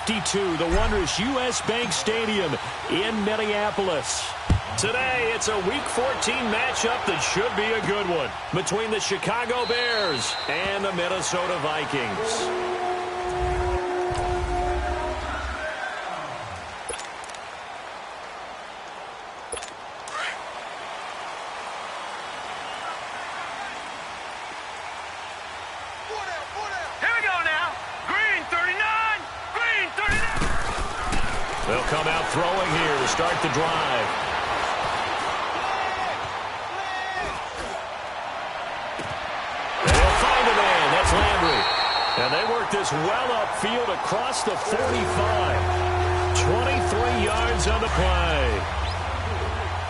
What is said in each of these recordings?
52, the wondrous U.S. Bank Stadium in Minneapolis. Today, it's a Week 14 matchup that should be a good one between the Chicago Bears and the Minnesota Vikings. They'll come out throwing here to start the drive. And they'll find a man. That's Landry. And they work this well upfield across the 45. 23 yards on the play.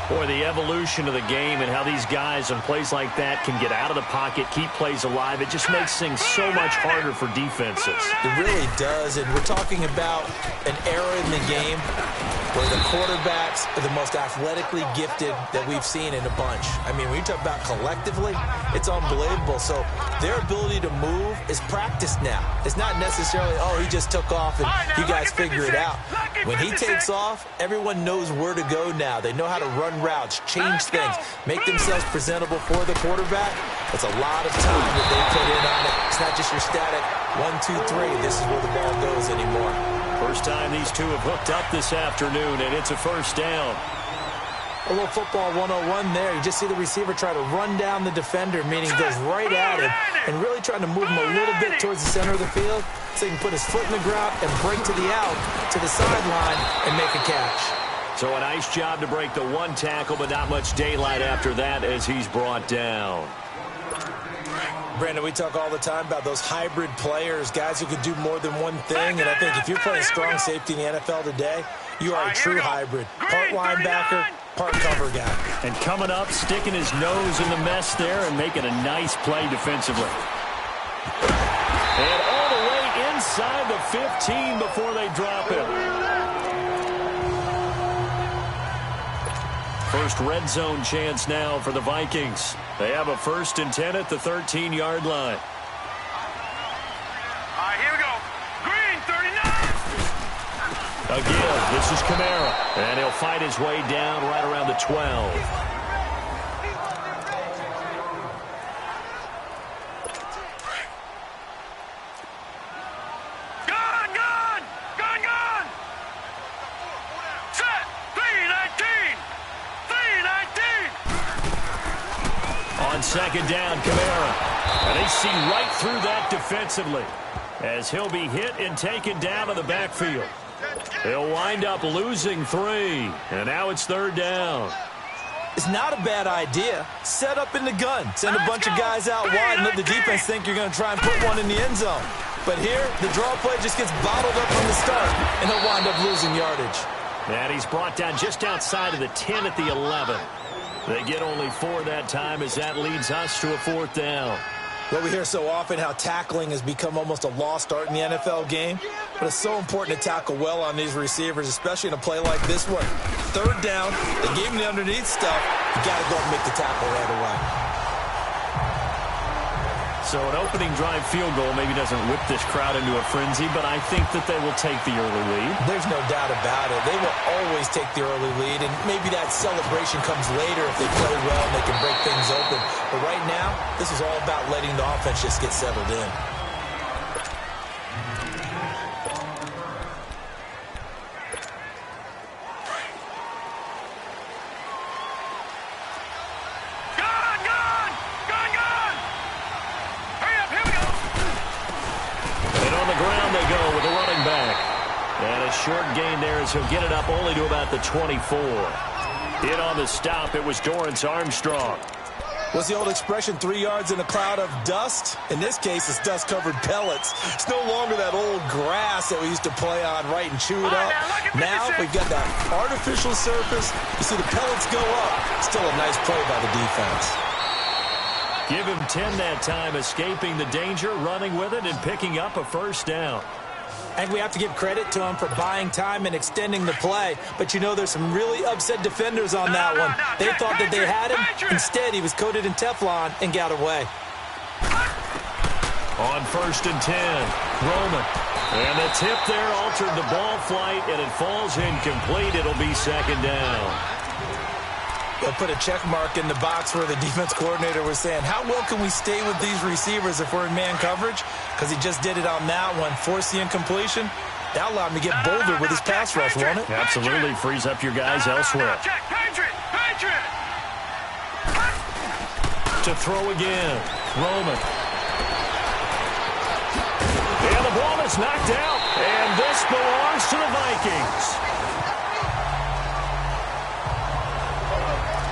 Boy, the evolution of the game and how these guys on plays like that can get out of the pocket, keep plays alive, it just makes things so much harder for defenses. It really does, and we're talking about an era in the game where the quarterbacks are the most athletically gifted that we've seen in a bunch. I mean, when you talk about collectively, it's unbelievable. So their ability to move is practiced now. It's not necessarily, oh, he just took off and you guys figure it out. When he takes off, everyone knows where to go now. They know how to run routes, change things, make themselves presentable for the quarterback. That's a lot of time that they put in on it. It's not just your static 1, 2, 3. This is where the ball goes anymore. First time these two have hooked up this afternoon, and it's a first down. A little football 101 there. You just see the receiver try to run down the defender, meaning goes right at him, and really trying to move him a little bit towards the center of the field so he can put his foot in the ground and break to the out, to the sideline, and make a catch. So a nice job to break the one tackle, but not much daylight after that as he's brought down. Brandon, we talk all the time about those hybrid players, guys who can do more than one thing, and I think if you're playing strong safety in the NFL today, you are a true hybrid. Part linebacker, part cover guy. And coming up, sticking his nose in the mess there and making a nice play defensively. And all the way inside the 15 before they drop him. First red zone chance now for the Vikings. They have a 1st and 10 at the 13-yard line. All right, here we go. Green, 39. Again, this is Kamara. And he'll fight his way down right around the 12. Second down, Kamara. And they see right through that defensively as he'll be hit and taken down to the backfield. He'll wind up losing 3. And now it's 3rd down. It's not a bad idea. Set up in the gun. Send a bunch of guys out wide and let the defense think you're going to try and put one in the end zone. But here, the draw play just gets bottled up from the start, and he'll wind up losing yardage. And he's brought down just outside of the 10 at the 11. They get only 4 that time as that leads us to a 4th down. Well, we hear so often how tackling has become almost a lost art in the NFL game, but it's so important to tackle well on these receivers, especially in a play like this one. 3rd down, they gave him the underneath stuff. You got to go and make the tackle right away. So an opening drive field goal maybe doesn't whip this crowd into a frenzy, but I think that they will take the early lead. There's no doubt about it. They will always take the early lead, and maybe that celebration comes later if they play well and they can break things open. But right now, this is all about letting the offense just get settled in. Short gain there as he'll get it up only to about the 24. In on the stop, it was Dorrance Armstrong. What's the old expression, 3 yards in a cloud of dust? In this case, it's dust-covered pellets. It's no longer that old grass that we used to play on, right, and chew it up. Now we've got that artificial surface. You see the pellets go up. Still a nice play by the defense. Give him 10 that time, escaping the danger, running with it, and picking up a 1st down. And we have to give credit to him for buying time and extending the play. But, you know, there's some really upset defenders on that one. They thought that they had him. Instead, he was coated in Teflon and got away. On 1st and 10, Roman And the tip there altered the ball flight, and it falls incomplete. It'll be second down. They'll put a check mark in the box where the defense coordinator was saying, how well can we stay with these receivers if we're in man coverage? Because he just did it on that one, forced the incompletion. That allowed him to get bolder with his pass rush, won't it? Absolutely. Frees up your guys elsewhere. To throw again. Roman. And the ball is knocked out. And this belongs to the Vikings.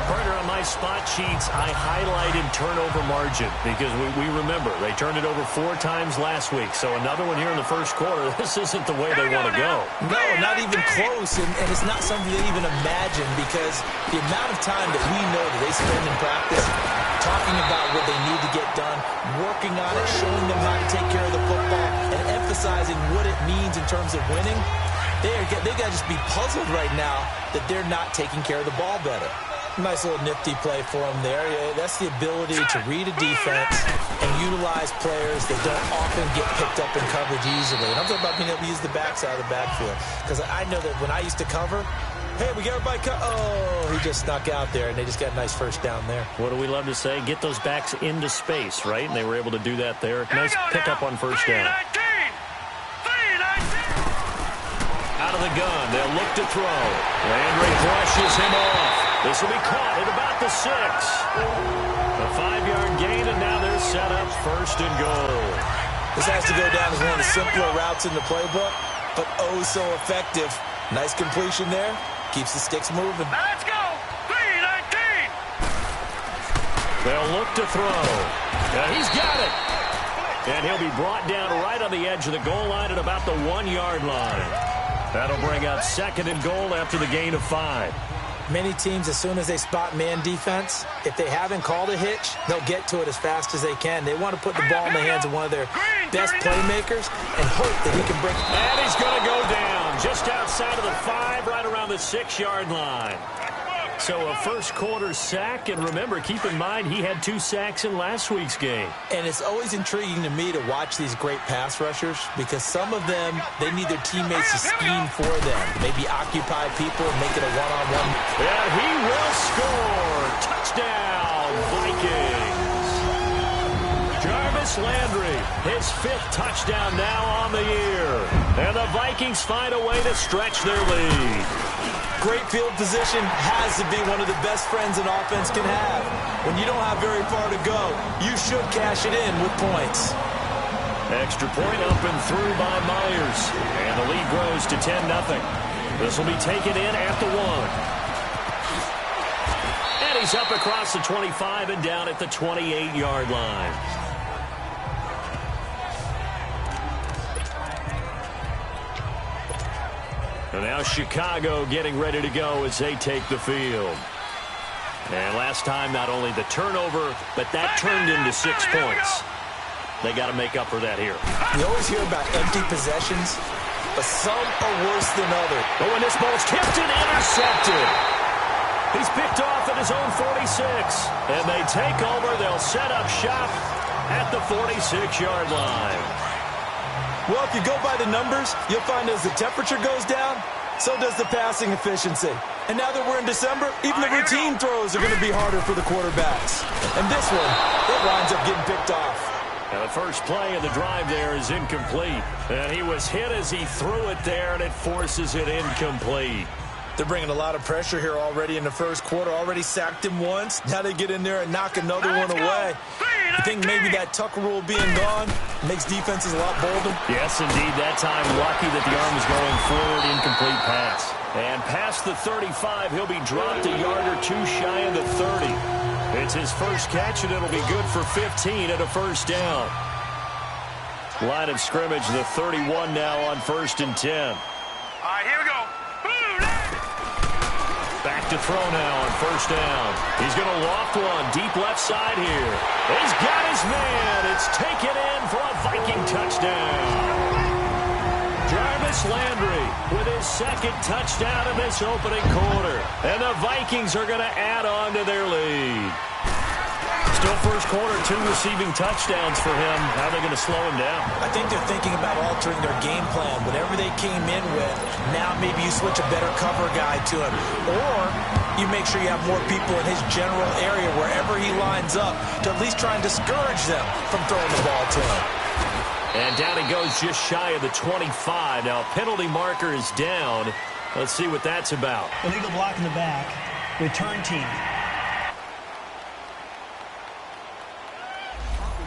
Carter, on my spot sheets, I highlighted turnover margin because we remember they turned it over 4 times last week. So another one here in the first quarter. This isn't the way they want to go. No, not even close. And it's not something they even imagine because the amount of time that we know that they spend in practice talking about what they need to get done, working on it, showing them how to take care of the football, and emphasizing what it means in terms of winning, they got to just be puzzled right now that they're not taking care of the ball better. Nice little nifty play for them there. That's the ability to read a defense and utilize players that don't often get picked up in coverage easily. And I'm talking about being able to use the backside of the backfield. Because I know that when I used to cover, hey, we got everybody he just snuck out there, and they just got a nice first down there. What do we love to say? Get those backs into space, right? And they were able to do that there. Nice pickup on first down. Out of the gun, they'll look to throw. Landry brushes him off. This will be caught at about the 6. A 5-yard gain, and now they're set up first and goal. This has to go down as one of the simpler routes in the playbook, but oh so effective. Nice completion there. Keeps the sticks moving. Let's go! 3-19! They'll look to throw. He's got it. And he'll be brought down right on the edge of the goal line at about the 1-yard line. That'll bring up second and goal after the gain of 5. Many teams, as soon as they spot man defense, if they haven't called a hitch, they'll get to it as fast as they can. They want to put the ball in the hands of one of their best playmakers and hope that he can break. And he's going to go down just outside of the 5, right around the 6-yard line. So a first-quarter sack, and remember, keep in mind, he had 2 sacks in last week's game. And it's always intriguing to me to watch these great pass rushers because some of them, they need their teammates to scheme for them. Maybe occupy people and make it a one-on-one. And he will score. Touchdown, Vikings. Jarvis Landry, his 5th touchdown now on the year. And the Vikings find a way to stretch their lead. Great field position has to be one of the best friends an offense can have. When you don't have very far to go, you should cash it in with points. Extra point up and through by Myers. And the lead grows to 10-0. This will be taken in at the 1. And he's up across the 25 and down at the 28-yard line. And now Chicago getting ready to go as they take the field. And last time, not only the turnover, but that turned into 6 points. They got to make up for that here. You always hear about empty possessions, but some are worse than others. But when this ball's tipped and intercepted, he's picked off at his own 46. And they take over. They'll set up shop at the 46-yard line. Well, if you go by the numbers, you'll find as the temperature goes down, so does the passing efficiency. And now that we're in December, even the routine throws are going to be harder for the quarterbacks. And this one, it winds up getting picked off. Now the first play of the drive there is incomplete. And he was hit as he threw it there, and it forces it incomplete. They're bringing a lot of pressure here already in the first quarter. Already sacked him once. Now they get in there and knock another one away. You think maybe that Tucker rule being gone makes defenses a lot bolder? Yes, indeed. That time, lucky that the arm was going forward. Incomplete pass. And past the 35, he'll be dropped a yard or 2 shy of the 30. It's his first catch, and it'll be good for 15 at a first down. Line of scrimmage, the 31 now on 1st and 10. All right, here we go. Back to throw now on 1st down. He's going to loft one deep left side here. He's got his man. It's taken in for a Viking touchdown. Jarvis Landry with his 2nd touchdown of this opening quarter. And the Vikings are going to add on to their lead. Still first quarter, 2 receiving touchdowns for him. How are they going to slow him down? I think they're thinking about altering their game plan. Whatever they came in with, now maybe you switch a better cover guy to him. Or you make sure you have more people in his general area wherever he lines up to at least try and discourage them from throwing the ball to him. And down he goes just shy of the 25. Now, penalty marker is down. Let's see what that's about. Illegal block in the back. Return team.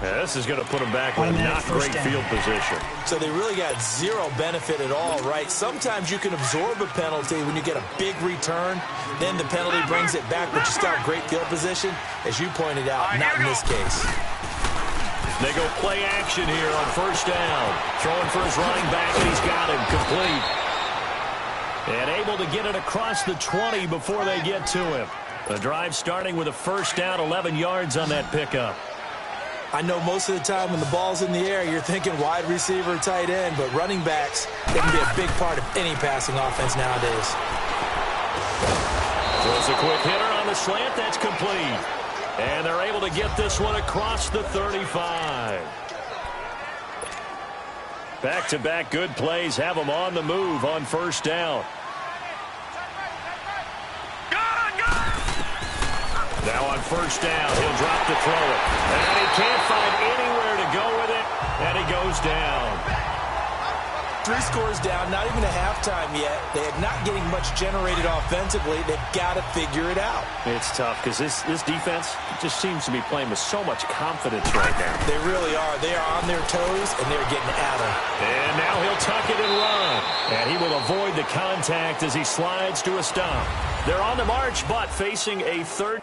Yeah, this is going to put him back in a not great field position. So they really got zero benefit at all, right? Sometimes you can absorb a penalty when you get a big return. Then the penalty brings it back, but you still have great field position. As you pointed out, not in this case. They go play action here on first down. Throwing for his running back, and he's got him complete. And able to get it across the 20 before they get to him. The drive starting with a first down, 11 yards on that pickup. I know most of the time when the ball's in the air, you're thinking wide receiver, tight end, but running backs, they can be a big part of any passing offense nowadays. Throws a quick hitter on the slant. That's complete. And they're able to get this one across the 35. Back-to-back good plays have them on the move on first down. Now on first down, he'll drop to throw it. And he can't find anywhere to go with it, and he goes down. 3 scores down, not even a halftime yet. They're not getting much generated offensively. They've got to figure it out. It's tough because this defense just seems to be playing with so much confidence right now. They really are. They are on their toes, and they're getting at them. And now he'll tuck it and run. And he will avoid the contact as he slides to a stop. They're on the march, but facing a third.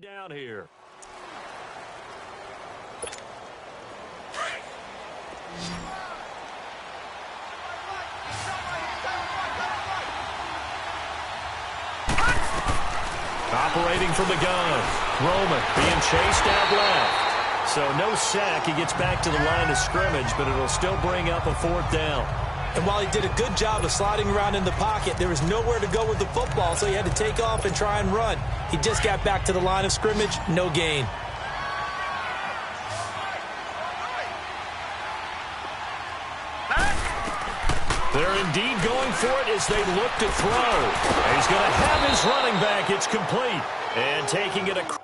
Down here. Operating from the gun. Roman being chased out left. So no sack. He gets back to the line of scrimmage, but it'll still bring up a 4th down. And while he did a good job of sliding around in the pocket, there was nowhere to go with the football, so he had to take off and try and run. He just got back to the line of scrimmage, no gain. They're indeed going for it as they look to throw. And he's going to have his running back. It's complete. And taking it across.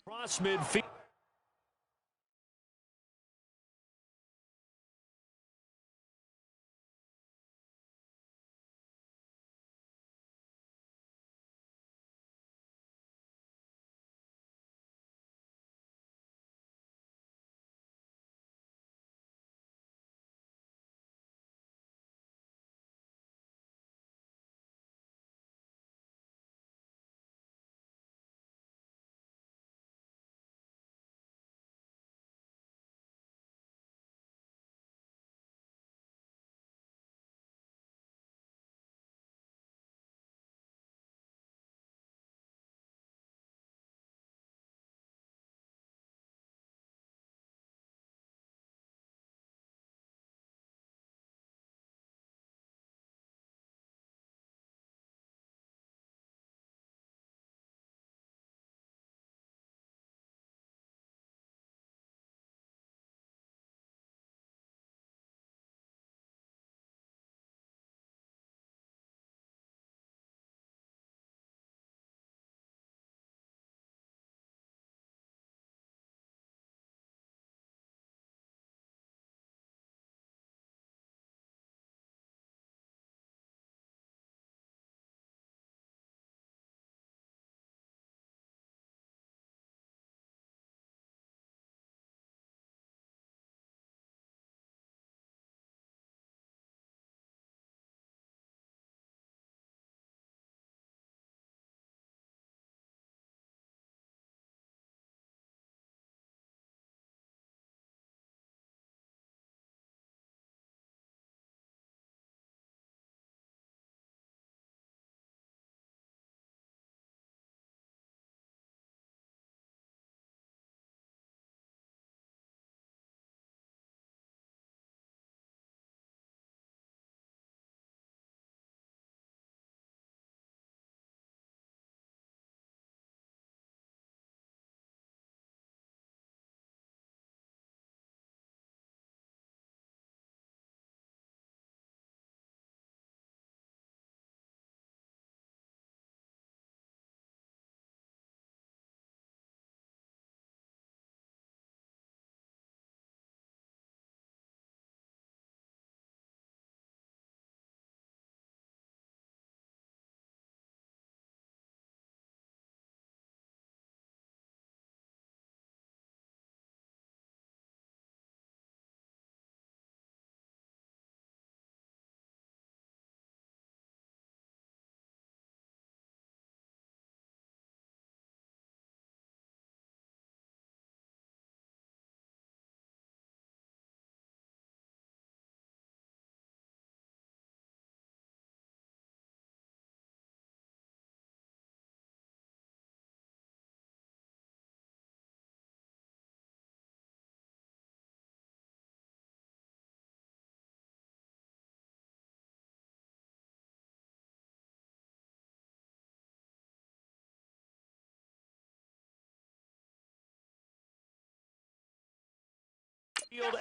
Cross midfield.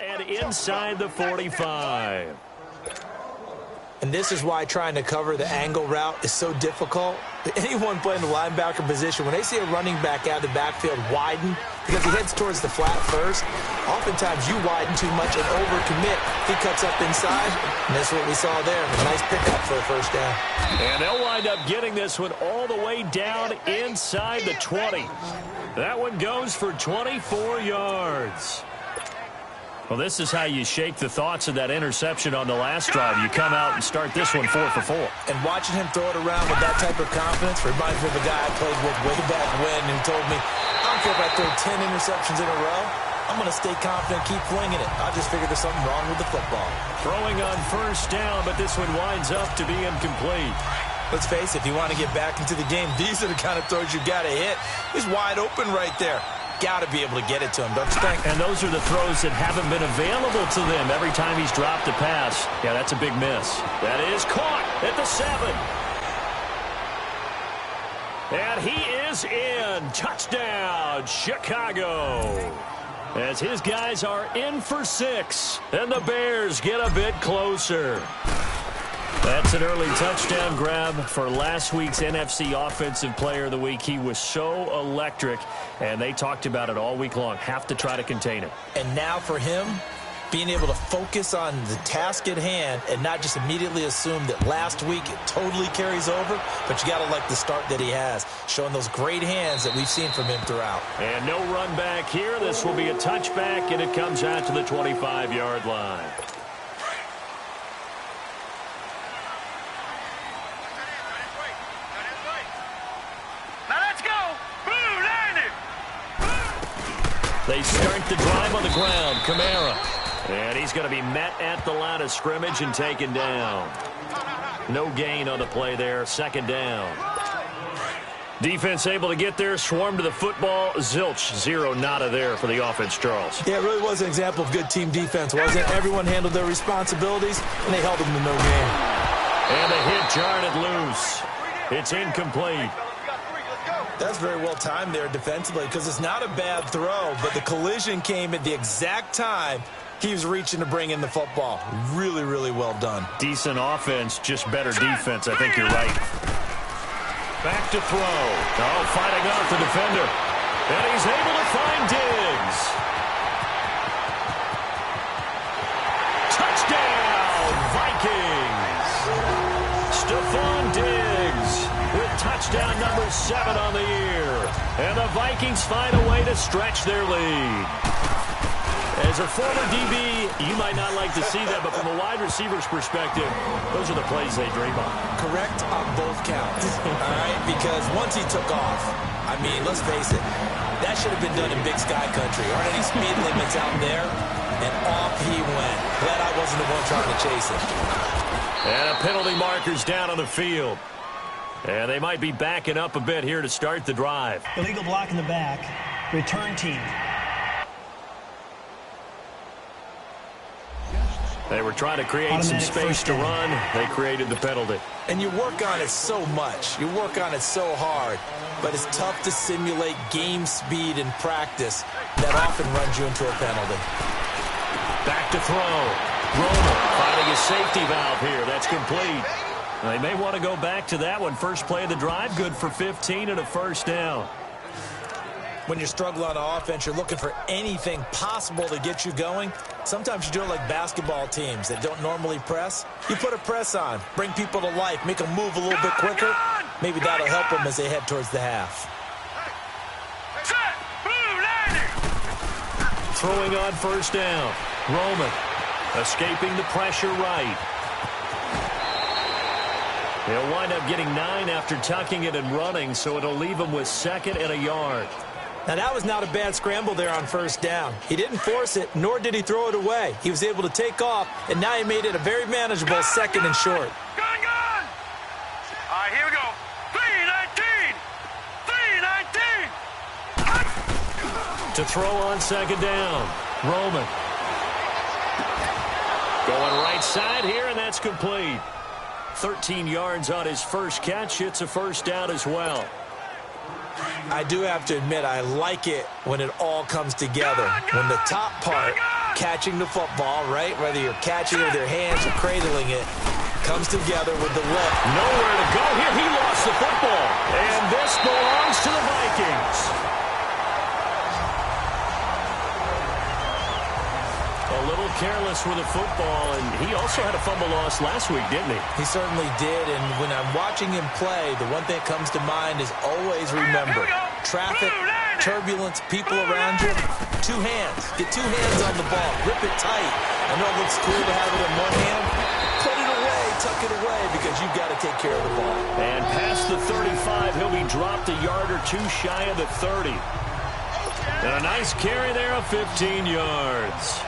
And inside the 45. And this is why trying to cover the angle route is so difficult. Anyone playing the linebacker position, when they see a running back out of the backfield widen because he heads towards the flat first, oftentimes you widen too much and overcommit. He cuts up inside, and that's what we saw there. A nice pickup for a first down. And they'll wind up getting this one all the way down inside the 20. That one goes for 24 yards. Well, this is how you shake the thoughts of that interception on the last drive. You come out and start this one 4 for 4. And watching him throw it around with that type of confidence reminds me of a guy I played with way back when who told me, I don't care if I throw 10 interceptions in a row. I'm going to stay confident, keep flinging it. I just figured there's something wrong with the football. Throwing on first down, but this one winds up to be incomplete. Let's face it, if you want to get back into the game, these are the kind of throws you got to hit. He's wide open right there. Got to be able to get it to him, don't you think? And those are the throws that haven't been available to them every time he's dropped a pass. Yeah, that's a big miss. That is caught at the 7. And he is in. Touchdown, Chicago. As his guys are in for 6. And the Bears get a bit closer. That's an early touchdown grab for last week's NFC Offensive Player of the Week. He was so electric, and they talked about it all week long. Have to try to contain him. And now for him, being able to focus on the task at hand and not just immediately assume that last week it totally carries over, but you got to like the start that he has, showing those great hands that we've seen from him throughout. And no run back here. This will be a touchback, and it comes out to the 25-yard line. They start the drive on the ground. Kamara. And he's going to be met at the line of scrimmage and taken down. No gain on the play there. Second down. Defense able to get there. Swarm to the football. Zilch. 0 nada there for the offense, Charles. Yeah, it really was an example of good team defense, wasn't it? Everyone handled their responsibilities, and they held them to no gain. And the hit jarred it loose. It's incomplete. That's very well timed there defensively because it's not a bad throw, but the collision came at the exact time he was reaching to bring in the football. Really, really well done. Decent offense, just better defense. I think you're right. Back to throw. Oh, fighting off the defender. And he's able to find Diggs. Touchdown, Vikings. Stephon Diggs with touchdown number 7 on the year. And the Vikings find a way to stretch their lead. As a former DB, you might not like to see that, but from a wide receiver's perspective, those are the plays they dream of. Correct on both counts, all right? Because once he took off, I mean, let's face it, that should have been done in Big Sky Country. Aren't any speed limits out there? And off he went. Glad I wasn't the one trying to chase him. And a penalty marker's down on the field. And they might be backing up a bit here to start the drive. Illegal block in the back. Return team. They were trying to create some space to run. They created the penalty. And you work on it so much. You work on it so hard. But it's tough to simulate game speed in practice. That often runs you into a penalty. Back to throw. Romo finding a safety valve here. That's complete. They may want to go back to that one. First play of the drive, good for 15 and a first down. When you're struggling on offense, you're looking for anything possible to get you going. Sometimes you do it like basketball teams that don't normally press. You put a press on, bring people to life, make them move a little bit quicker. Maybe that'll help them as they head towards the half. Throwing on first down. Roman escaping the pressure right. They'll wind up getting 9 after tucking it and running, so it'll leave them with 2nd and a yard. Now, that was not a bad scramble there on first down. He didn't force it, nor did he throw it away. He was able to take off, and now he made it a very manageable 2nd and short. Gun! All right, here we go. 3-19! 3-19! To throw on second down. Roman. Going right side here, and that's complete. 13 yards on his first catch. It's a first down as well. I do have to admit, I like it when it all comes together. When the top part, catching the football, right, whether you're catching it with your hands or cradling it, comes together with the lift. Nowhere to go here. He lost the football. And this belongs to the Vikings. A little careless with the football, and he also had a fumble loss last week, didn't he? He certainly did, and when I'm watching him play, the one thing that comes to mind is always remember, traffic, turbulence, people around you, two hands. Get two hands on the ball. Grip it tight. I know it looks cool to have it in one hand. Put it away, tuck it away, because you've got to take care of the ball. And past the 35, he'll be dropped a yard or two shy of the 30. And a nice carry there of 15 yards.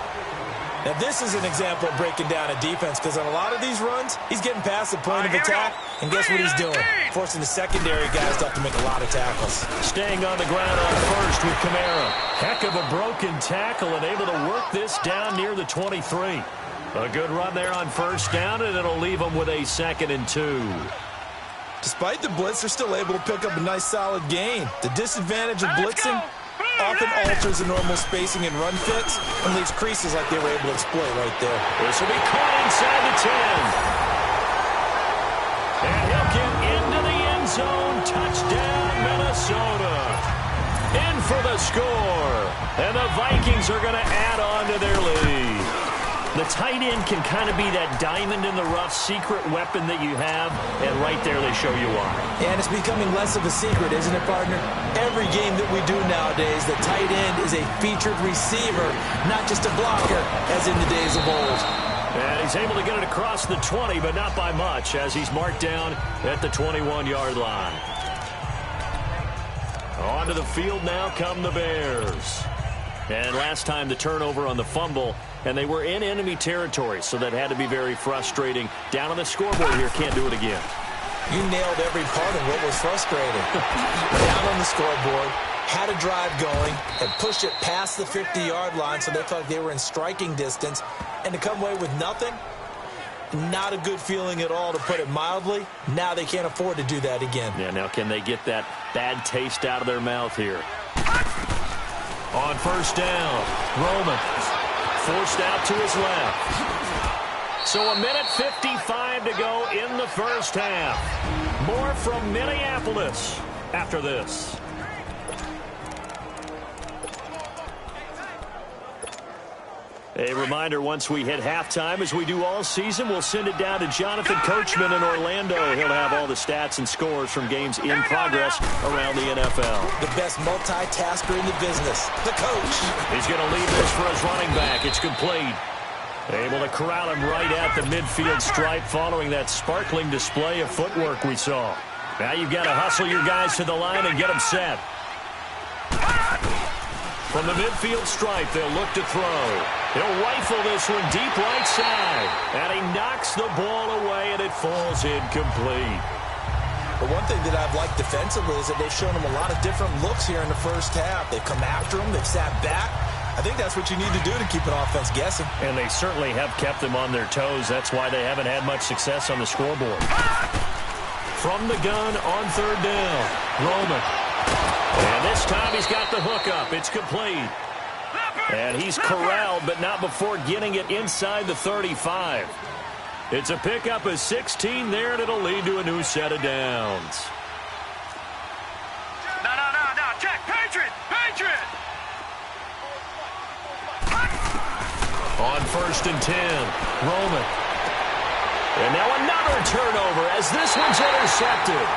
Now, this is an example of breaking down a defense, because on a lot of these runs, he's getting past the point of attack, and guess what he's doing? Forcing the secondary guys to have to make a lot of tackles. Staying on the ground on first with Kamara. Heck of a broken tackle and able to work this down near the 23. A good run there on first down, and it'll leave them with a 2nd and 2. Despite the blitz, they're still able to pick up a nice, solid gain. The disadvantage of blitzing often alters the normal spacing and run fits and leaves creases like they were able to exploit right there. This will be caught inside the 10. And he'll get into the end zone. Touchdown, Minnesota. In for the score. And the Vikings are going to add on to their lead. The tight end can kind of be that diamond in the rough secret weapon that you have, and right there they show you why. And it's becoming less of a secret, isn't it, partner? Every game that we do nowadays, the tight end is a featured receiver, not just a blocker, as in the days of old. And he's able to get it across the 20, but not by much, as he's marked down at the 21-yard line. Onto the field now come the Bears. And last time the turnover on the fumble, and they were in enemy territory, so that had to be very frustrating. Down on the scoreboard here, can't do it again. You nailed every part of what was frustrating. Down on the scoreboard, had a drive going, and pushed it past the 50-yard line so they thought they were in striking distance, and to come away with nothing, not a good feeling at all, to put it mildly. Now they can't afford to do that again. Yeah, now can they get that bad taste out of their mouth here? On first down, Roman forced out to his left. So 1:55 to go in the first half. More from Minneapolis after this. A reminder, once we hit halftime, as we do all season, we'll send it down to Jonathan Coachman in Orlando. He'll have all the stats and scores from games in progress around the NFL. The best multitasker in the business, the coach. He's going to lead this for his running back. It's complete. Able to corral him right at the midfield stripe following that sparkling display of footwork we saw. Now you've got to hustle your guys to the line and get them set. From the midfield stripe, they'll look to throw. He'll rifle this one deep right side. And he knocks the ball away, and it falls incomplete. But one thing that I've liked defensively is that they've shown him a lot of different looks here in the first half. They've come after him. They've sat back. I think that's what you need to do to keep an offense guessing. And they certainly have kept them on their toes. That's why they haven't had much success on the scoreboard. From the gun on third down, Roman. And this time he's got the hook up. It's complete. And he's corralled, but not before getting it inside the 35. It's a pickup of 16 there, and it'll lead to a new set of downs. No. Check. Patriot. On first and 10, Roman. And now another turnover as this one's intercepted.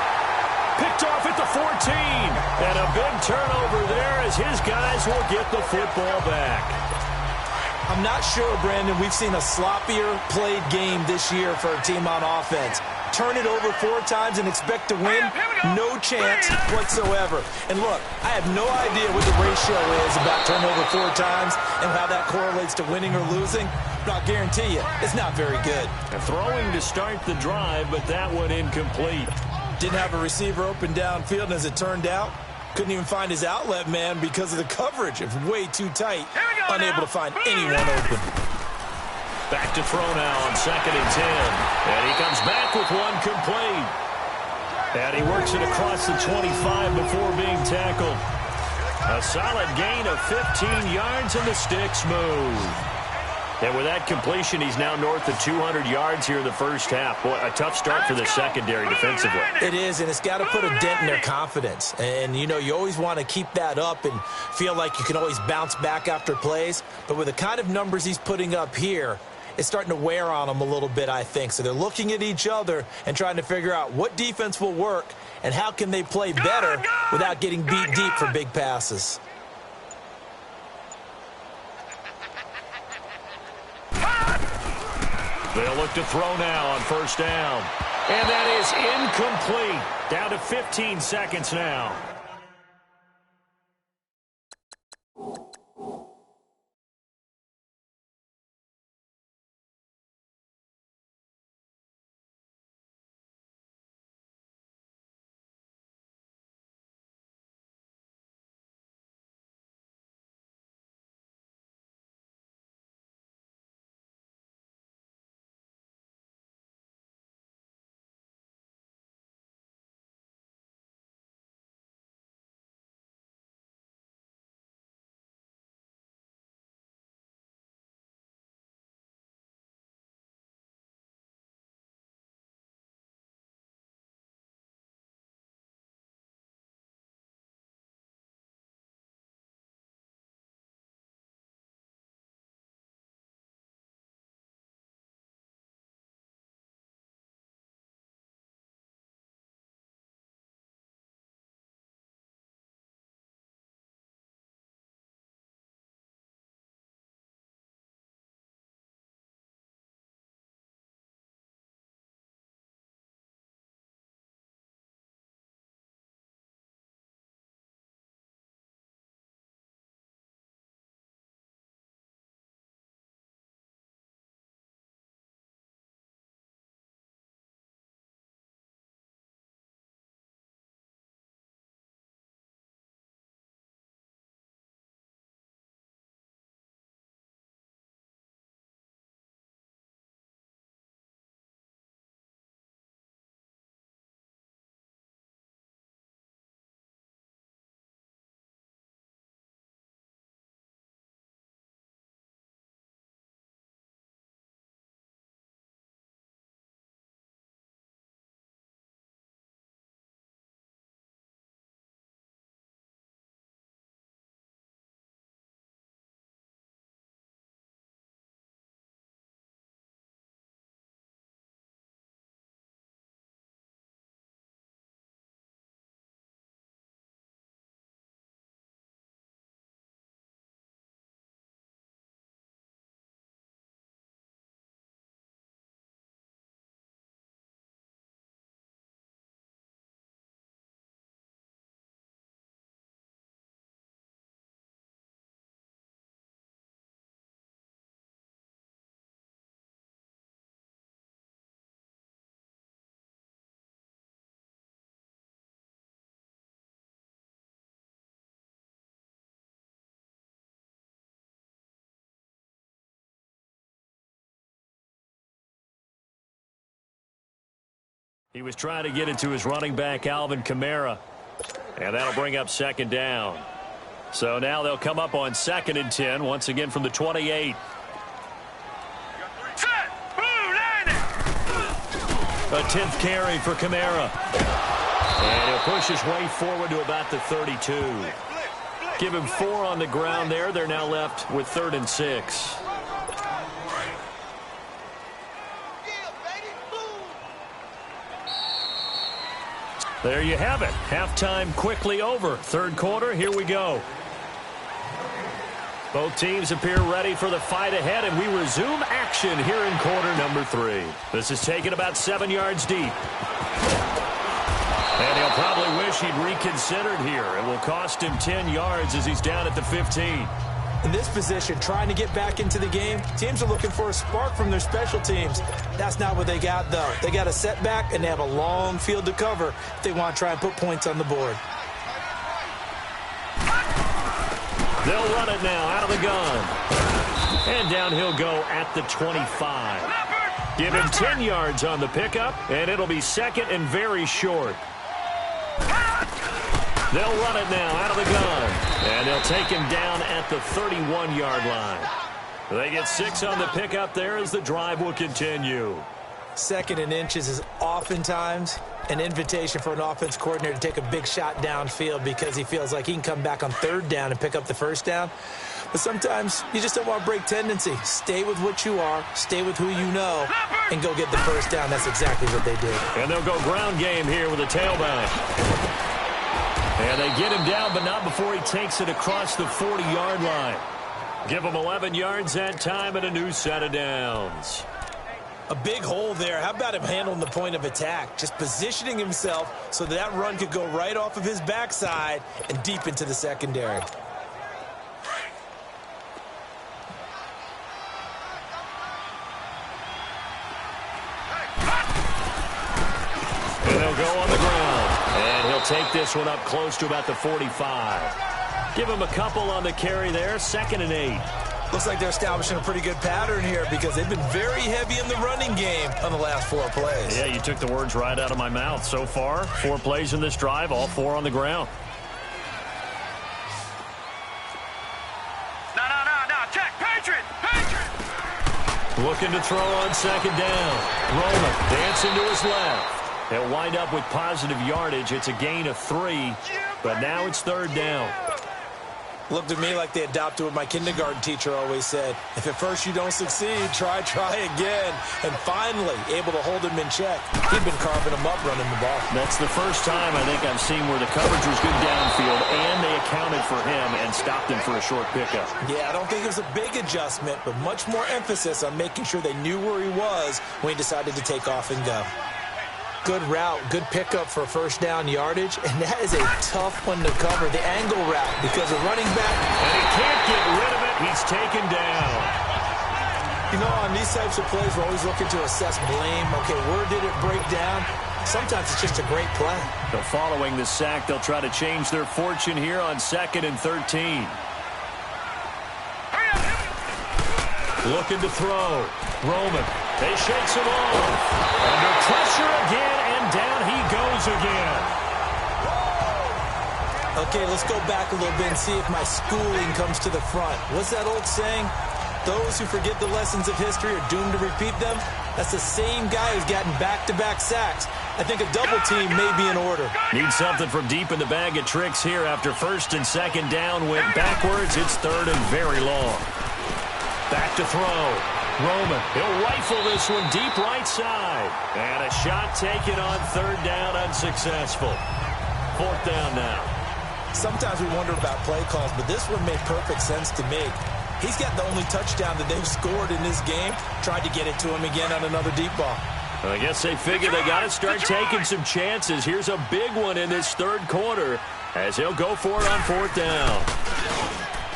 Picked off at the 14. And a big turnover there as his guys will get the football back. I'm not sure, Brandon, we've seen a sloppier played game this year for a team on offense. Turn it over 4 times and expect to win? No chance whatsoever. And look, I have no idea what the ratio is about turnover 4 times and how that correlates to winning or losing. But I'll guarantee you, it's not very good. Throwing to start the drive, but that one incomplete. Didn't have a receiver open downfield, and as it turned out, couldn't even find his outlet man because of the coverage. It was way too tight, unable to find anyone open. Back to throw now on second and 10. And he comes back with one complete. And he works it across the 25 before being tackled. A solid gain of 15 yards, and the sticks move. And with that completion, he's now north of 200 yards here in the first half. Boy, a tough start for the secondary defensively. It is, and it's got to put a dent in their confidence. And, you know, you always want to keep that up and feel like you can always bounce back after plays. But with the kind of numbers he's putting up here, it's starting to wear on them a little bit, I think. So they're looking at each other and trying to figure out what defense will work and how can they play better without getting beat deep for big passes. They'll look to throw now on first down. And that is incomplete. Down to 15 seconds now. He was trying to get it to his running back, Alvin Kamara. And that'll bring up second down. So now they'll come up on 2nd and 10, once again from the 28. A 10th carry for Kamara. And he'll push his way forward to about the 32. Give him 4 on the ground there. They're now left with 3rd and 6. There you have it. Halftime quickly over. 3rd quarter, here we go. Both teams appear ready for the fight ahead, and we resume action here in quarter number 3. This is taken about 7 yards deep. And he'll probably wish he'd reconsidered here. It will cost him 10 yards as he's down at the 15. In this position, trying to get back into the game, teams are looking for a spark from their special teams. That's not what they got, though. They got a setback, and they have a long field to cover if they want to try and put points on the board. They'll run it now out of the gun. And down he'll go at the 25. Give him 10 yards on the pickup, and it'll be 2nd and very short. They'll run it now out of the gun. And they'll take him down at the 31-yard line. They get 6 on the pickup there as the drive will continue. 2nd and inches is oftentimes an invitation for an offense coordinator to take a big shot downfield because he feels like he can come back on 3rd down and pick up the 1st down. But sometimes you just don't want to break tendency. Stay with what you are, stay with who you know, and go get the 1st down. That's exactly what they did. And they'll go ground game here with a tailback. And they get him down, but not before he takes it across the 40-yard line. Give him 11 yards that time and a new set of downs. A big hole there. How about him handling the point of attack? Just positioning himself so that run could go right off of his backside and deep into the secondary. And they'll go on the ground. And he'll take this one up close to about the 45. Give him a couple on the carry there. 2nd and 8. Looks like they're establishing a pretty good pattern here because they've been very heavy in the running game on the last 4 plays. Yeah, you took the words right out of my mouth. So far, 4 plays in this drive, all 4 on the ground. No. Check. Patriot. Looking to throw on 2nd down. Roman dancing to his left. He'll wind up with positive yardage. It's a gain of 3, but now it's 3rd down. Looked to me like they adopted what my kindergarten teacher always said. If at first you don't succeed, try again. And finally, able to hold him in check. He'd been carving him up running the ball. That's the first time I think I've seen where the coverage was good downfield and they accounted for him and stopped him for a short pickup. Yeah, I don't think it was a big adjustment, but much more emphasis on making sure they knew where he was when he decided to take off and go. Good route, good pickup for 1st down yardage, and that is a tough one to cover, the angle route, because the running back... And he can't get rid of it. He's taken down. You know, on these types of plays, we're always looking to assess blame. Okay, where did it break down? Sometimes it's just a great play. So following the sack, they'll try to change their fortune here on 2nd and 13. Looking to throw. Roman. They shakes him off. Under pressure again, and down he goes again. Okay, let's go back a little bit and see if my schooling comes to the front. What's that old saying? Those who forget the lessons of history are doomed to repeat them. That's the same guy who's gotten back-to-back sacks. I think a double team may be in order. Need something from deep in the bag of tricks here after 1st and 2nd down. Went backwards. It's 3rd and very long. Back to throw. Roman, he'll rifle this one deep right side. And a shot taken on 3rd down, unsuccessful. 4th down now. Sometimes we wonder about play calls, but this one made perfect sense to me. He's got the only touchdown that they've scored in this game. Tried to get it to him again on another deep ball. I guess they figure they got to start taking some chances. Here's a big one in this 3rd quarter as he'll go for it on 4th down.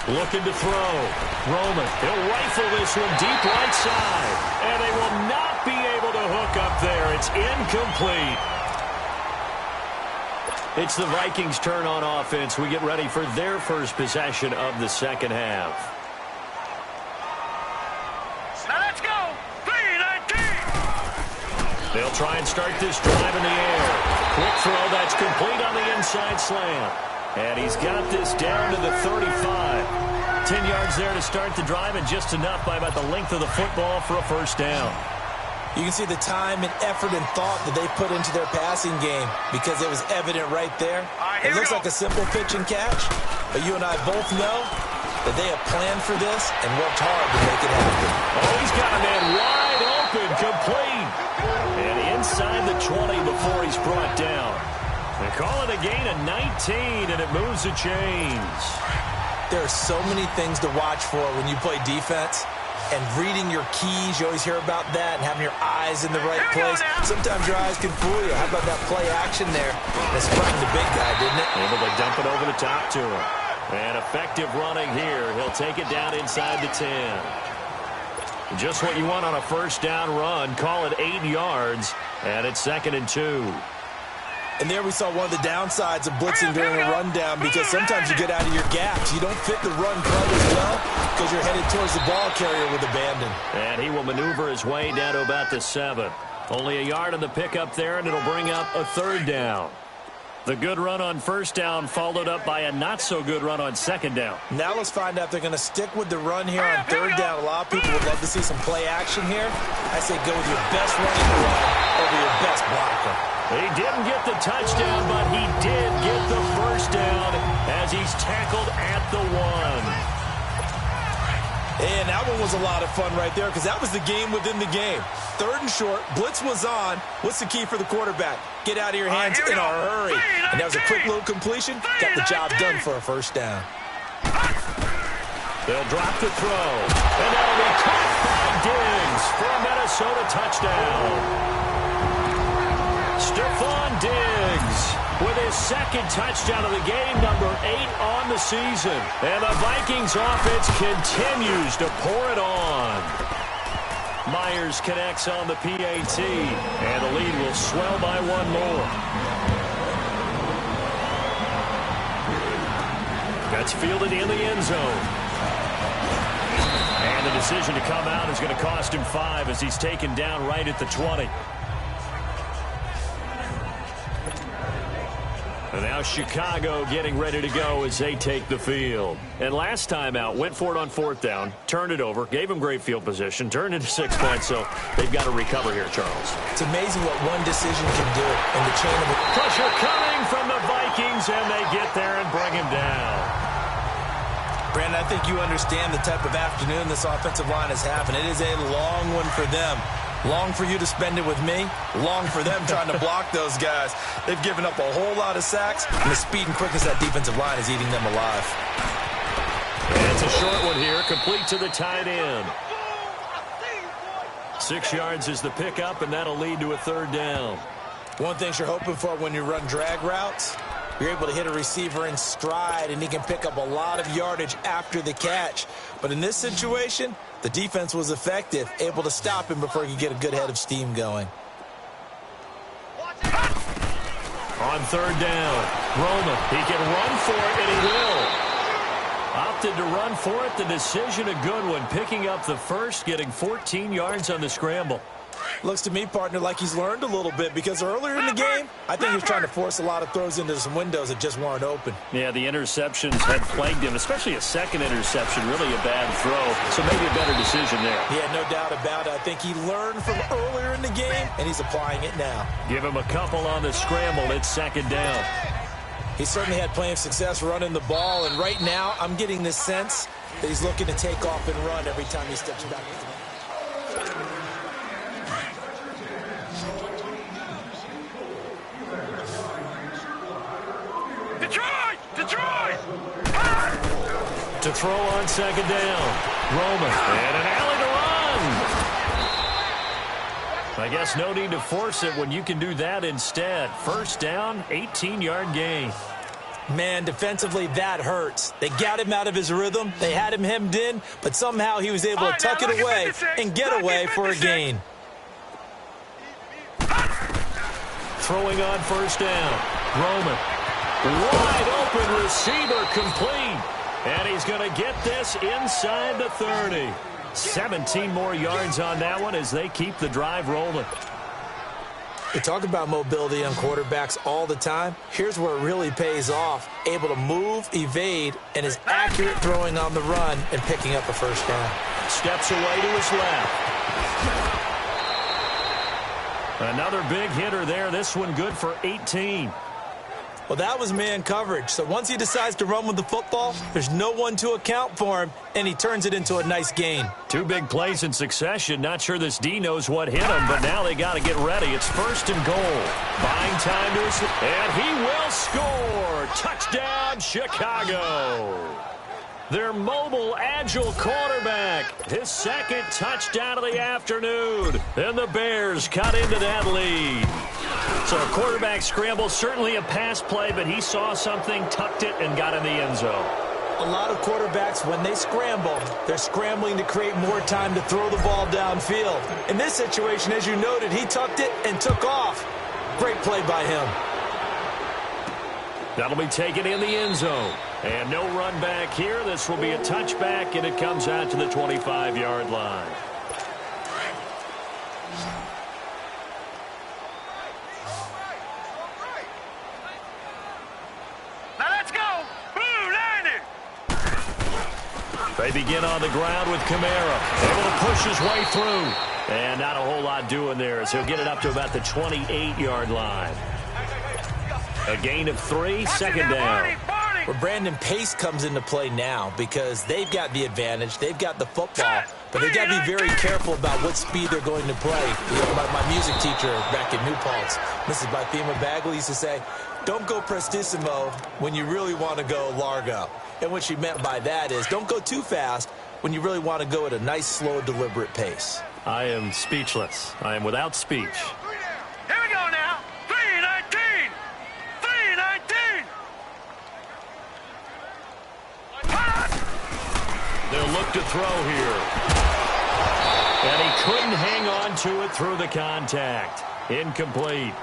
Looking to throw. Roman, he'll rifle this one deep right side. And they will not be able to hook up there. It's incomplete. It's the Vikings' turn on offense. We get ready for their first possession of the 2nd half. Now let's go. 3-19. They'll try and start this drive in the air. Quick throw that's complete on the inside slant. And he's got this down to the 35. 10 yards there to start the drive, and just enough by about the length of the football for a 1st down. You can see the time and effort and thought that they put into their passing game because it was evident right there. It looks like a simple pitch and catch, but you and I both know that they have planned for this and worked hard to make it happen. Oh, he's got a man wide open, complete. And inside the 20 before he's brought down. They call it a gain of 19, and it moves the chains. There are so many things to watch for when you play defense. And reading your keys, you always hear about that, and having your eyes in the right place. Sometimes your eyes can fool you. How about that play action there? That's frightened the big guy, didn't it? Able to dump it over the top to him. And effective running here. He'll take it down inside the 10. Just what you want on a 1st down run. Call it 8 yards, and it's 2nd and 2. And there we saw one of the downsides of blitzing during a rundown because sometimes you get out of your gaps. You don't fit the run quite as well because you're headed towards the ball carrier with abandon. And he will maneuver his way down to about the 7. Only a yard on the pickup there, and it'll bring up a 3rd down. The good run on first down followed up by a not-so-good run on second down. Now let's find out if they're going to stick with the run here on third down. A lot of people would love to see some play action here. I say go with your best running run over your best blocker. He didn't get the touchdown, but he did get the first down as he's tackled at the 1. And that one was a lot of fun right there because that was the game within the game. Third and short, blitz was on. What's the key for the quarterback? Get out of your hands in a hurry. And that was a quick little completion. Got the job done for a first down. They'll drop the throw. And that'll be caught by Diggs for a Minnesota touchdown. Stephon Diggs with his second touchdown of the game, number 8 on the season. And the Vikings offense continues to pour it on. Myers connects on the PAT, and the lead will swell by 1 more. That's fielded in the end zone. And the decision to come out is going to cost him 5 as he's taken down right at the 20. And now Chicago getting ready to go as they take the field. And last time out, went for it on 4th down, turned it over, gave him great field position, turned into 6 points, so they've got to recover here, Charles. It's amazing what one decision can do in the chain of it. Pressure coming from the Vikings, and they get there and bring him down. Brandon, I think you understand the type of afternoon this offensive line is having. It is a long one for them. Long for you to spend it with me. Long for them trying to block those guys. They've given up a whole lot of sacks, and the speed and quickness of that defensive line is eating them alive. And it's a short one here, complete to the tight end. 6 yards is the pickup, and that'll lead to a 3rd down. One thing you're hoping for when you run drag routes, you're able to hit a receiver in stride, and he can pick up a lot of yardage after the catch. But in this situation, the defense was effective, able to stop him before he could get a good head of steam going. On 3rd down, Roman, he can run for it, and he will. Opted to run for it. The decision a good one, picking up the first, getting 14 yards on the scramble. Looks to me, partner, like he's learned a little bit because earlier in the game, I think he was trying to force a lot of throws into some windows that just weren't open. Yeah, the interceptions had plagued him, especially a second interception, really a bad throw. So maybe a better decision there. Yeah, no doubt about it. I think he learned from earlier in the game, and he's applying it now. Give him a couple on the scramble. It's 2nd down. He certainly had plenty of success running the ball, and right now I'm getting this sense that he's looking to take off and run every time he steps back. Detroit! To throw on 2nd down. Roman. And an alley to run. I guess no need to force it when you can do that instead. 1st down, 18-yard gain. Man, defensively, that hurts. They got him out of his rhythm. They had him hemmed in, but somehow he was able to tuck it away and get away for a gain. Throwing on 1st down. Roman. Wide open receiver complete. And he's going to get this inside the 30. 17 more yards on that one as they keep the drive rolling. We talk about mobility on quarterbacks all the time. Here's where it really pays off. Able to move, evade, and is accurate throwing on the run and picking up a 1st down. Steps away to his left. Another big hitter there. This one good for 18. Well, that was man coverage. So once he decides to run with the football, there's no one to account for him, and he turns it into a nice gain. 2 big plays in succession. Not sure this D knows what hit him, but now they got to get ready. It's 1st and goal. Buying time to his, and he will score. Touchdown, Chicago. Their mobile, agile quarterback. His 2nd touchdown of the afternoon. And the Bears cut into that lead. So a quarterback scramble, certainly a pass play, but he saw something, tucked it, and got in the end zone. A lot of quarterbacks, when they scramble, they're scrambling to create more time to throw the ball downfield. In this situation, as you noted, he tucked it and took off. Great play by him. That'll be taken in the end zone. And no run back here. This will be a touchback, and it comes out to the 25-yard line. They begin on the ground with Kamara, able to push his way through. And not a whole lot doing there as he'll get it up to about the 28-yard line. A gain of 3, second down. Well, Brandon, pace comes into play now because they've got the advantage. They've got the football, but they've got to be very careful about what speed they're going to play. You know, my music teacher back in New Paltz, Mrs. Bythema Bagley, used to say, don't go prestissimo when you really want to go largo. And what she meant by that is don't go too fast when you really want to go at a nice, slow, deliberate pace. I am speechless. I am without speech. Here we go now. 3-19. 3-19. They'll look to throw here. And he couldn't hang on to it through the contact. Incomplete.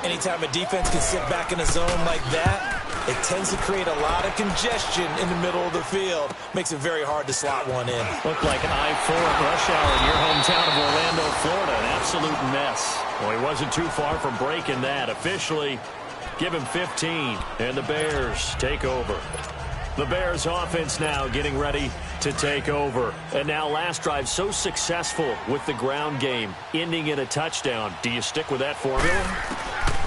Anytime a defense can sit back in a zone like that, it tends to create a lot of congestion in the middle of the field. Makes it very hard to slot one in. Looked like an I-4 at rush hour in your hometown of Orlando, Florida. An absolute mess. Well, he wasn't too far from breaking that. Officially, give him 15, and the Bears take over. The Bears offense now getting ready to take over. And now last drive so successful with the ground game, ending in a touchdown. Do you stick with that formula?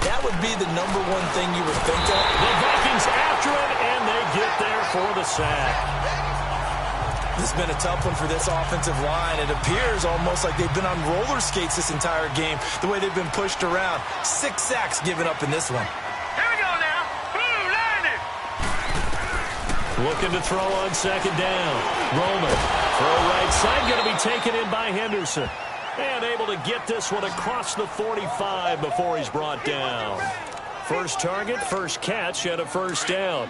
That would be the number one thing you would think of. The Vikings after him, and they get there for the sack. This has been a tough one for this offensive line. It appears almost like they've been on roller skates this entire game, the way they've been pushed around. 6 sacks given up in this one. Here we go now. Blue 90. Looking to throw on second down. Roman, throw right side, going to be taken in by Henderson. And able to get this one across the 45 before he's brought down. First target, first catch, and a first down.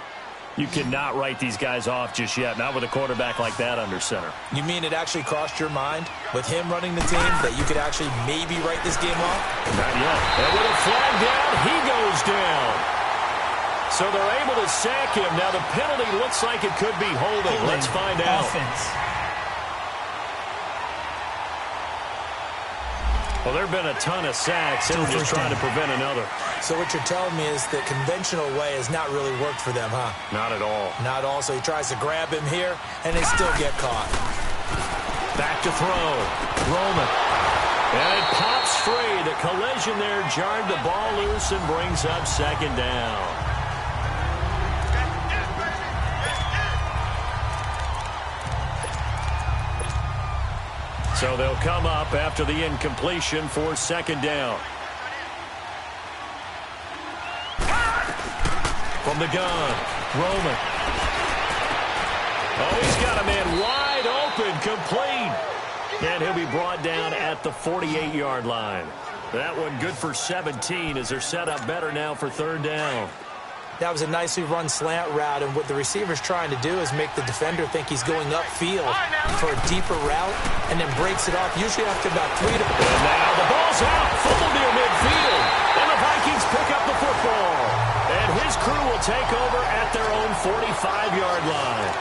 You cannot write these guys off just yet, not with a quarterback like that under center. You mean it actually crossed your mind with him running the team that you could actually maybe write this game off? Not yet. And with a flag down, he goes down. So they're able to sack him. Now the penalty looks like it could be holding. Let's find out. Offense. Well, there have been a ton of sacks. They were just trying to prevent another. So what you're telling me is the conventional way has not really worked for them, huh? Not at all. Not all. So he tries to grab him here, and they still get caught. Back to throw. Roman. And it pops free. The collision there jarred the ball loose and brings up second down. So they'll come up after the incompletion for second down. From the gun, Roman. Oh, he's got a man wide open, complete. And he'll be brought down at the 48-yard line. That one good for 17 as they're set up better now for third down. That was a nicely run slant route, and what the receiver's trying to do is make the defender think he's going upfield for a deeper route, and then breaks it off, usually after about 3 to 4. And now the ball's out, full near midfield, and the Vikings pick up the football. And his crew will take over at their own 45-yard line.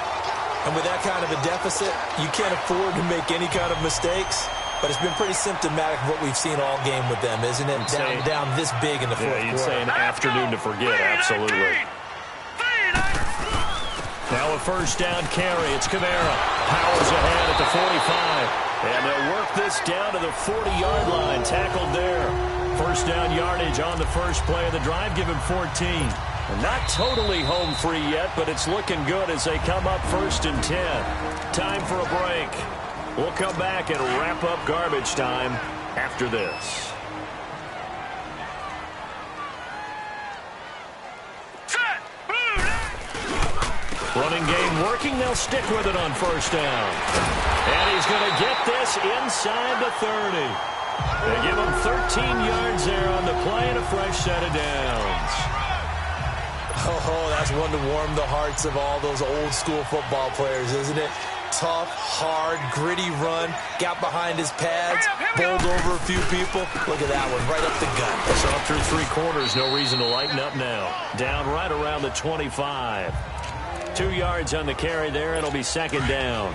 And with that kind of a deficit, you can't afford to make any kind of mistakes. But it's been pretty symptomatic of what we've seen all game with them, isn't it? Down this big in the fourth quarter. You'd say an afternoon to forget, absolutely. Now a first down carry. It's Kamara. Powers ahead at the 45. And they'll work this down to the 40-yard line. Tackled there. First down yardage on the first play of the drive. Give him 14. And not totally home free yet, but it's looking good as they come up first and 10. Time for a break. We'll come back and wrap up garbage time after this. Running game working. They'll stick with it on first down. And he's going to get this inside the 30. They give him 13 yards there on the play and a fresh set of downs. Oh, that's one to warm the hearts of all those old school football players, isn't it? Tough, hard, gritty run. Got behind his pads, bowled over a few people. Look at that one, right up the gut. So up through 3 quarters, no reason to lighten up now. Down right around the 25. 2 yards on the carry there. It'll be second down.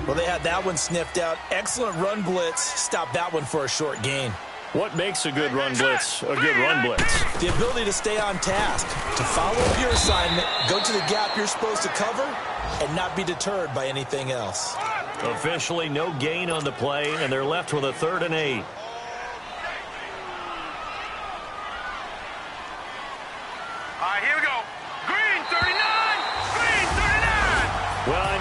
Well, they had that one sniffed out. Excellent run blitz. Stopped that one for a short gain. What makes a good run blitz a good run blitz? The ability to stay on task, to follow up your assignment, go to the gap you're supposed to cover, and not be deterred by anything else. Officially no gain on the play, and they're left with a 3rd and 8. All right, here we go. Green 39. Green 39. Well, I